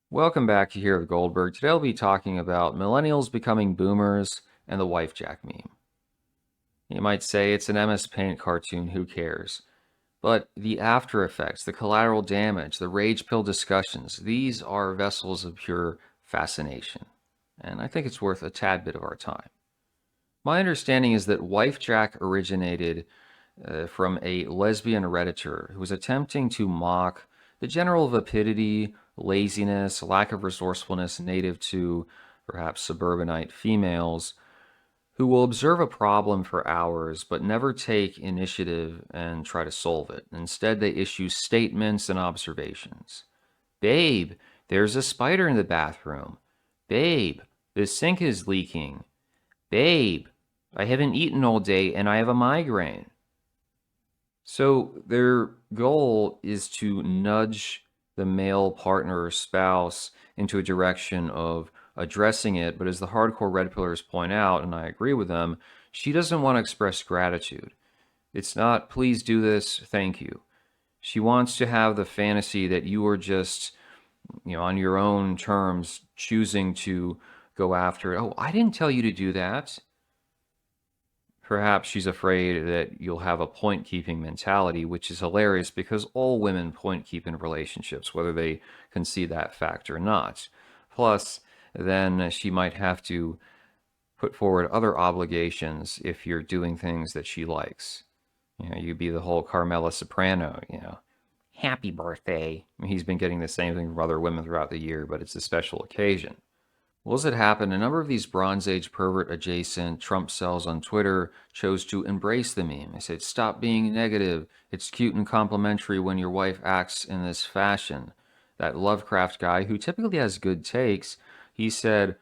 Welcome back to Here with Goldberg. Today I'll be talking about millennials becoming boomers and the Wifejak meme. You might say it's an MS Paint cartoon, who cares? But the after effects, the collateral damage, the rage pill discussions, these are vessels of pure fascination. And I think it's worth a tad bit of our time. My understanding is that Wifejak originated from a lesbian redditor who was attempting to mock the general vapidity, laziness, lack of resourcefulness native to perhaps suburbanite females who will observe a problem for hours but never take initiative and try to solve it. Instead, they issue statements and observations. Babe, there's a spider in the bathroom. Babe, the sink is leaking. Babe, I haven't eaten all day and I have a migraine. So their goal is to nudge the male partner or spouse into a direction of addressing it. But as the hardcore red pillars point out, and I agree with them, she doesn't want to express gratitude. It's not, please do this, thank you. She wants to have the fantasy that you are just, on your own terms, choosing to go after it. Oh, I didn't tell you to do that. Perhaps she's afraid that you'll have a point keeping mentality, which is hilarious because all women point keep in relationships, whether they can see that fact or not. Plus, then she might have to put forward other obligations if you're doing things that she likes. You'd be the whole Carmela Soprano, happy birthday. I mean, he's been getting the same thing from other women throughout the year, but it's a special occasion. Well, as it happened, a number of these Bronze Age pervert adjacent Trump cells on Twitter chose to embrace the meme. They said, stop being negative. It's cute and complimentary when your wife acts in this fashion. That Lovecraft guy, who typically has good takes, he said,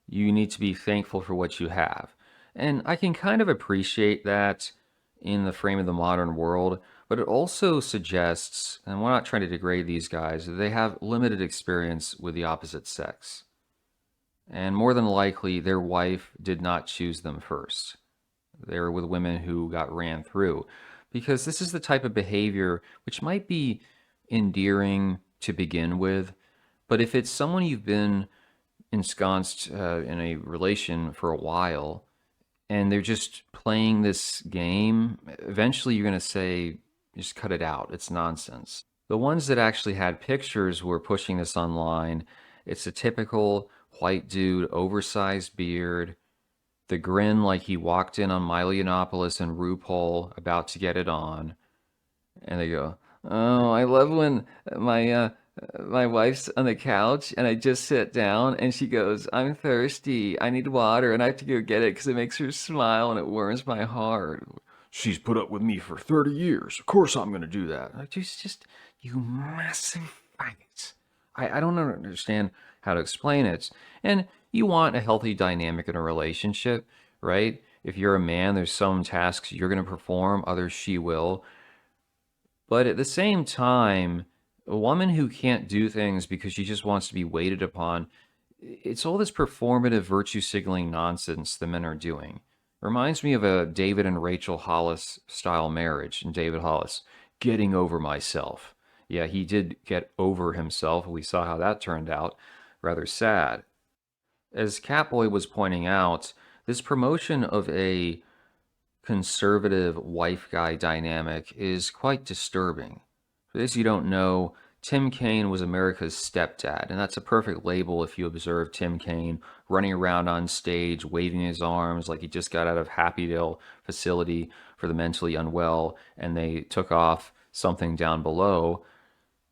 you need to be thankful for what you have. And I can kind of appreciate that in the frame of the modern world, but it also suggests, and we're not trying to degrade these guys, that they have limited experience with the opposite sex. And more than likely, their wife did not choose them first. They were with women who got ran through. Because this is the type of behavior which might be endearing to begin with, but if it's someone you've been ensconced in a relation for a while, and they're just playing this game, eventually you're going to say, just cut it out. It's nonsense. The ones that actually had pictures who were pushing this online, it's a typical white dude, oversized beard, the grin like he walked in on Milo Yiannopoulos and RuPaul about to get it on. And they go, oh, I love when my wife's on the couch and I just sit down and she goes, I'm thirsty, I need water, and I have to go get it because it makes her smile and it warms my heart. She's put up with me for 30 years. Of course I'm going to do that. Like, just you massive faggots. I don't understand how to explain it. And you want a healthy dynamic in a relationship, right? If you're a man, there's some tasks you're going to perform, others she will. But at the same time, a woman who can't do things because she just wants to be waited upon, it's all this performative virtue signaling nonsense the men are doing. Reminds me of a David and Rachel Hollis style marriage, and David Hollis getting over myself. Yeah, he did get over himself. We saw how that turned out. Rather sad. As Catboy was pointing out, this promotion of a conservative wife guy dynamic is quite disturbing. For those you don't know, Tim Kaine was America's stepdad, and that's a perfect label if you observe Tim Kaine running around on stage, waving his arms like he just got out of Happydale facility for the mentally unwell, and they took off something down below.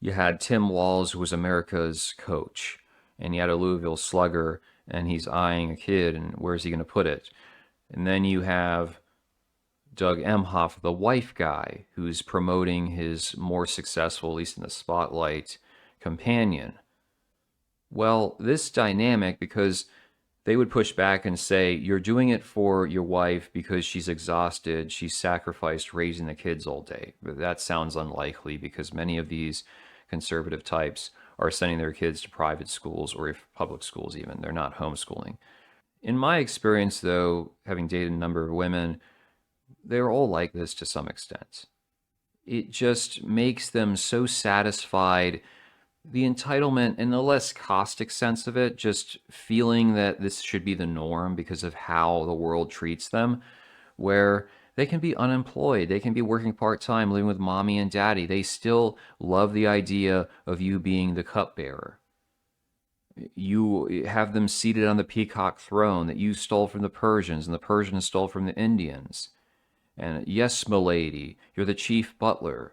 You had Tim Walz, who was America's coach, and you had a Louisville slugger, and he's eyeing a kid, and where's he going to put it? And then you have Doug Emhoff, the wife guy, who's promoting his more successful, at least in the spotlight, companion. Well, this dynamic, because they would push back and say, you're doing it for your wife because she's exhausted, she's sacrificed raising the kids all day. But that sounds unlikely because many of these conservative types are sending their kids to private schools or if public schools even. They're not homeschooling. In my experience, though, having dated a number of women, they're all like this to some extent. It just makes them so satisfied The entitlement, in the less caustic sense of it, just feeling that this should be the norm because of how the world treats them, where they can be unemployed, they can be working part-time, living with mommy and daddy. They still love the idea of you being the cupbearer. You have them seated on the peacock throne that you stole from the Persians and the Persians stole from the Indians. And yes, milady, you're the chief butler,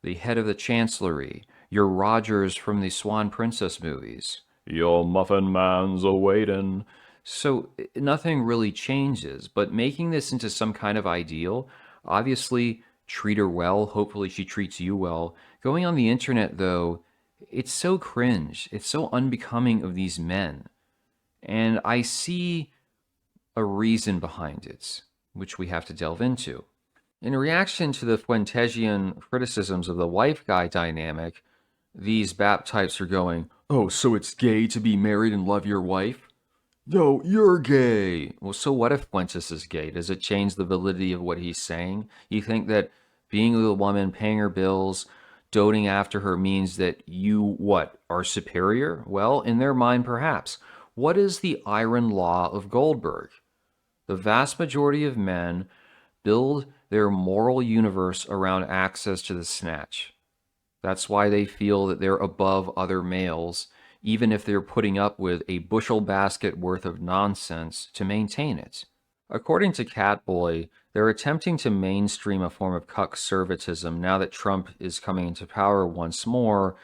the head of the chancellery. You're Rogers from the Swan Princess movies. Your muffin man's a waitin'. So nothing really changes, but making this into some kind of ideal, obviously treat her well, hopefully she treats you well. Going on the internet, though, it's so cringe. It's so unbecoming of these men. And I see a reason behind it, which we have to delve into. In reaction to the Fuentesian criticisms of the wife guy dynamic, these BAP types are going, "Oh, so it's gay to be married and love your wife? Yo, you're gay." Well, so what if Fuentes is gay? Does it change the validity of what he's saying? You think that being with a woman, paying her bills, doting after her means that you, what, are superior? Well, in their mind, perhaps. What is the iron law of Goldberg? The vast majority of men build their moral universe around access to the snatch. That's why they feel that they're above other males, even if they're putting up with a bushel basket worth of nonsense to maintain it. According to Catboy, they're attempting to mainstream a form of cuck-servitism now that Trump is coming into power once more,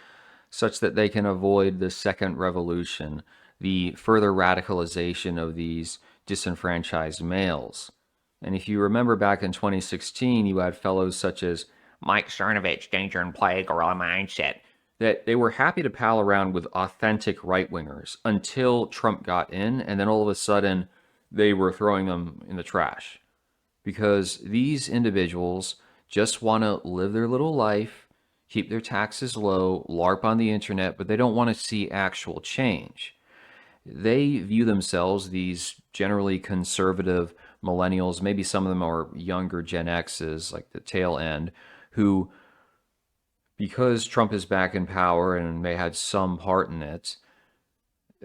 such that they can avoid the second revolution, the further radicalization of these disenfranchised males. And if you remember back in 2016, you had fellows such as Mike Cernovich, Danger and Plague, Gorilla Mindset, that they were happy to pal around with authentic right-wingers until Trump got in, and then all of a sudden they were throwing them in the trash. Because these individuals just want to live their little life, keep their taxes low, LARP on the internet, but they don't want to see actual change. They view themselves, these generally conservative millennials, maybe some of them are younger Gen X's, like the tail end, who, because Trump is back in power and they had some part in it,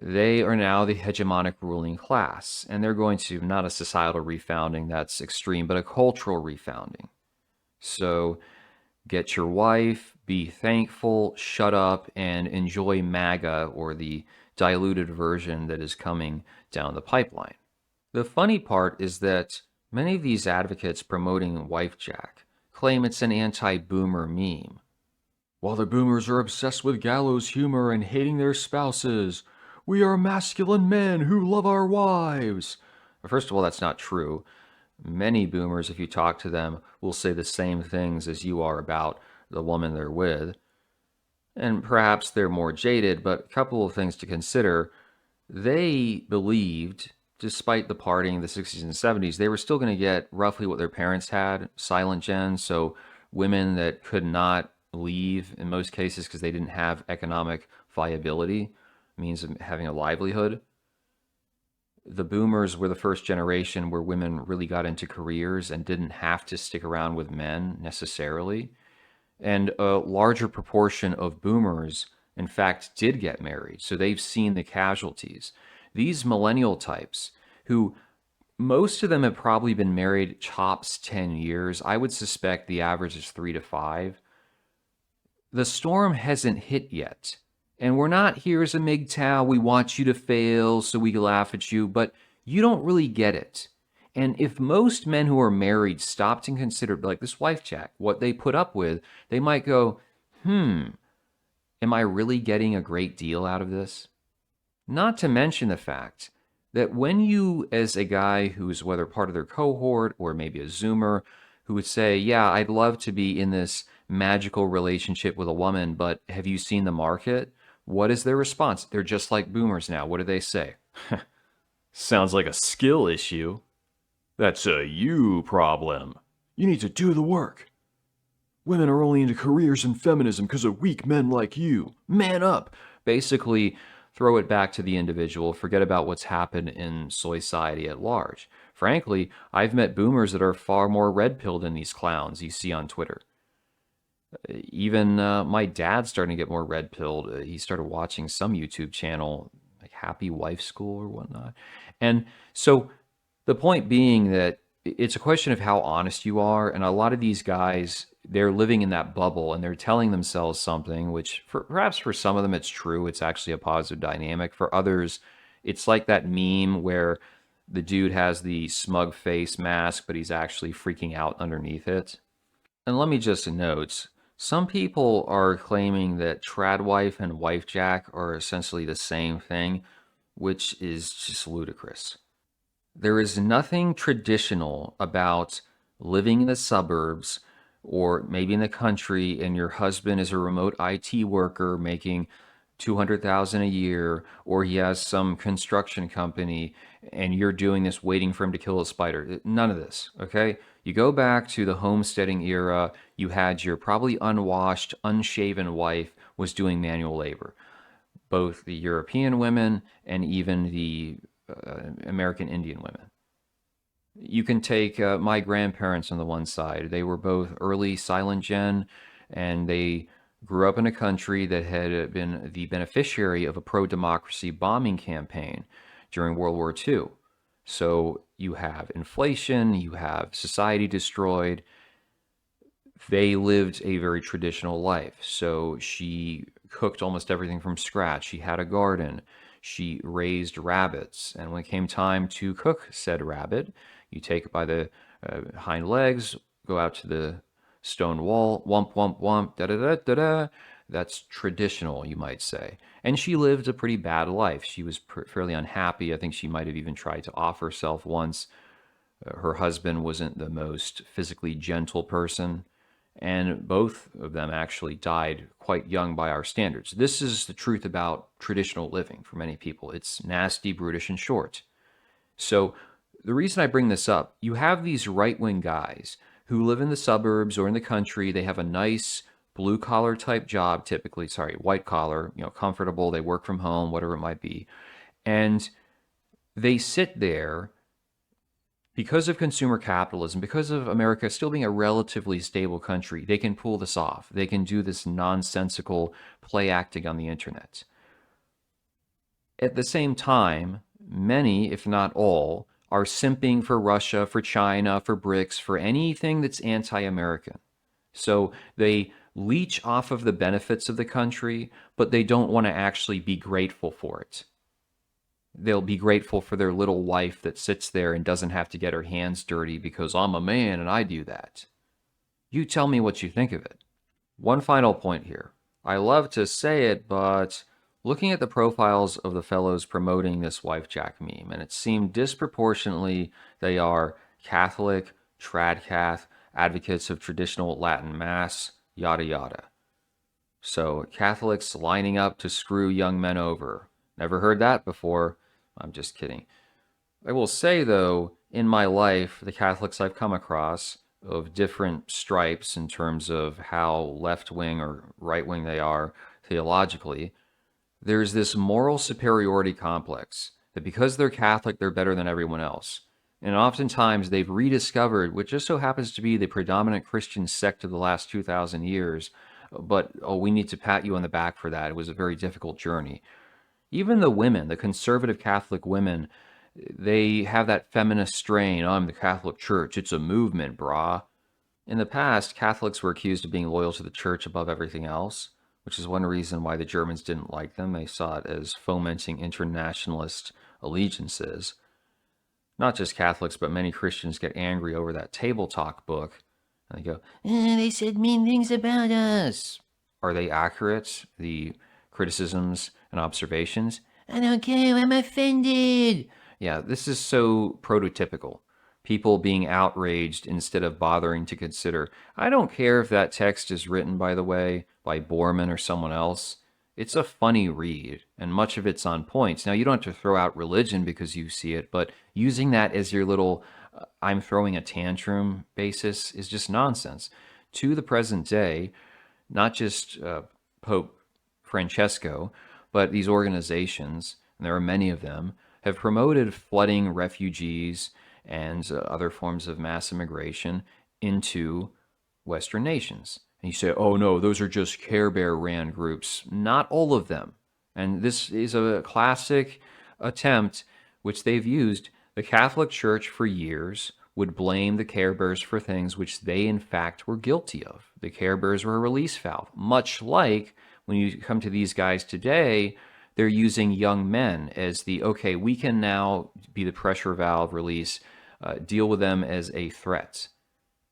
they are now the hegemonic ruling class. And they're going to, not a societal refounding, that's extreme, but a cultural refounding. So get your wife, be thankful, shut up, and enjoy MAGA, or the diluted version that is coming down the pipeline. The funny part is that many of these advocates promoting Wifejak claim it's an anti-boomer meme. While the boomers are obsessed with gallows humor and hating their spouses, we are masculine men who love our wives. First of all, that's not true. Many boomers, if you talk to them, will say the same things as you are about the woman they're with. And perhaps they're more jaded, but a couple of things to consider. They believed, despite the partying in the 60s and 70s, they were still going to get roughly what their parents had, silent gen, so women that could not leave in most cases because they didn't have economic viability, means of having a livelihood. The boomers were the first generation where women really got into careers and didn't have to stick around with men necessarily. And a larger proportion of boomers, in fact, did get married. So they've seen the casualties. These millennial types, who most of them have probably been married tops 10 years. I would suspect the average is 3 to 5. The storm hasn't hit yet. And we're not here as a MGTOW, we want you to fail so we can laugh at you, but you don't really get it. And if most men who are married stopped and considered, like this Wifejak, what they put up with, they might go, am I really getting a great deal out of this? Not to mention the fact that when you, as a guy who's whether part of their cohort or maybe a Zoomer, who would say, yeah, I'd love to be in this magical relationship with a woman, but have you seen the market? What is their response? They're just like boomers now. What do they say? Sounds like a skill issue. That's a you problem. You need to do the work. Women are only into careers and feminism because of weak men like you. Man up. Basically, throw it back to the individual. Forget about what's happened in society at large. Frankly, I've met boomers that are far more red-pilled than these clowns you see on Twitter. Even my dad's starting to get more red pilled. He started watching some YouTube channel, like Happy Wife School or whatnot. And so the point being that it's a question of how honest you are. And a lot of these guys, they're living in that bubble and they're telling themselves something, which perhaps for some of them it's true. It's actually a positive dynamic. For others, it's like that meme where the dude has the smug face mask, but he's actually freaking out underneath it. And let me just note, some people are claiming that Tradwife and Wifejak are essentially the same thing, which is just ludicrous. There is nothing traditional about living in the suburbs or maybe in the country and your husband is a remote IT worker making 200,000 a year, or he has some construction company and you're doing this waiting for him to kill a spider. None of this, okay? You go back to the homesteading era, you had your probably unwashed, unshaven wife was doing manual labor. Both the European women and even the American Indian women. You can take my grandparents on the one side. They were both early silent gen, and they grew up in a country that had been the beneficiary of a pro democracy bombing campaign during World War II. So you have inflation, you have society destroyed. They lived a very traditional life. So she cooked almost everything from scratch. She had a garden. She raised rabbits. And when it came time to cook said rabbit, you take it by the hind legs, go out to the stone wall, wump, wump, wump, da da da da da. That's traditional, you might say. And she lived a pretty bad life. She was fairly unhappy. I think she might have even tried to off herself once. Her husband wasn't the most physically gentle person, and both of them actually died quite young by our standards. This is the truth about traditional living for many people. It's nasty, brutish, and short. So, the reason I bring this up, you have these right wing guys who live in the suburbs or in the country. They have a nice blue collar type job, typically, sorry, white collar, comfortable. They work from home, whatever it might be. And they sit there because of consumer capitalism, because of America still being a relatively stable country, they can pull this off. They can do this nonsensical play acting on the internet. At the same time, many, if not all, are simping for Russia, for China, for BRICS, for anything that's anti American. So they leech off of the benefits of the country, but they don't want to actually be grateful for it. They'll be grateful for their little wife that sits there and doesn't have to get her hands dirty because I'm a man and I do that. You tell me what you think of it. One final point here. I love to say it, but looking at the profiles of the fellows promoting this Wifejak meme, and it seemed disproportionately they are Catholic, tradcath, advocates of traditional Latin Mass, yada yada. So Catholics lining up to screw young men over. Never heard that before. I'm just kidding. I will say, though, in my life, the Catholics I've come across of different stripes in terms of how left wing or right wing they are theologically, there's this moral superiority complex that because they're Catholic, they're better than everyone else. And oftentimes they've rediscovered what just so happens to be the predominant Christian sect of the last 2,000 years. But, oh, we need to pat you on the back for that. It was a very difficult journey. Even the women, the conservative Catholic women, they have that feminist strain. Oh, I'm the Catholic Church. It's a movement, brah. In the past, Catholics were accused of being loyal to the church above everything else, which is one reason why the Germans didn't like them. They saw it as fomenting internationalist allegiances. Not just Catholics, but many Christians get angry over that Table Talk book. And they go, they said mean things about us. Are they accurate? The criticisms and observations? I don't care, I'm offended. Yeah, this is so prototypical. People being outraged instead of bothering to consider. I don't care if that text is written, by the way, by Borman or someone else. It's a funny read, and much of it's on points. Now, you don't have to throw out religion because you see it, but using that as your little I'm throwing a tantrum basis is just nonsense. To the present day, not just Pope Francesco, but these organizations, and there are many of them, have promoted flooding refugees and other forms of mass immigration into Western nations. And you say, oh no, those are just Care Bear ran groups. Not all of them. And this is a classic attempt which they've used. The Catholic Church for years would blame the Care Bears for things which they in fact were guilty of. The Care Bears were a release valve, much like when you come to these guys today, they're using young men as the, okay, we can now be the pressure valve release, deal with them as a threat.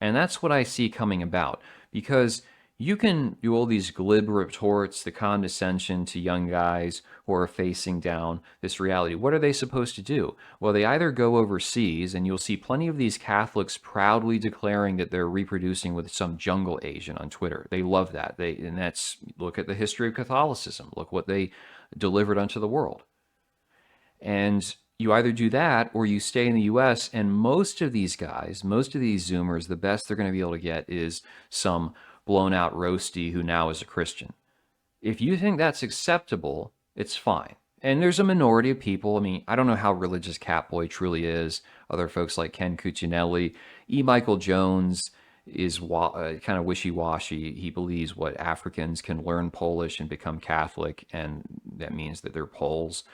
And that's what I see coming about, because you can do all these glib retorts, the condescension to young guys who are facing down this reality. What are they supposed to do? Well, they either go overseas, and you'll see plenty of these Catholics proudly declaring that they're reproducing with some jungle Asian on Twitter. They love that. And that's, look at the history of Catholicism. Look what they delivered unto the world. And you either do that or you stay in the US. And most of these guys, most of these Zoomers, the best they're going to be able to get is some blown out roasty who now is a Christian. If you think that's acceptable, it's fine. And there's a minority of people. I mean, I don't know how religious Catboy truly is. Other folks like Ken Cuccinelli, E. Michael Jones is kind of wishy-washy. He believes what Africans can learn Polish and become Catholic, and that means that they're Poles.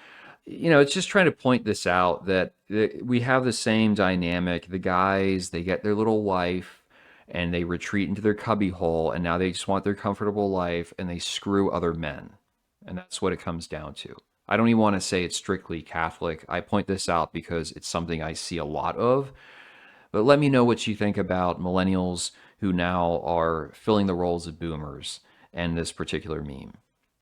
It's just trying to point this out that we have the same dynamic. The guys, they get their little wife and they retreat into their cubbyhole, and now they just want their comfortable life and they screw other men. And that's what it comes down to. I don't even want to say it's strictly Catholic. I point this out because it's something I see a lot of. But let me know what you think about millennials who now are filling the roles of boomers and this particular meme.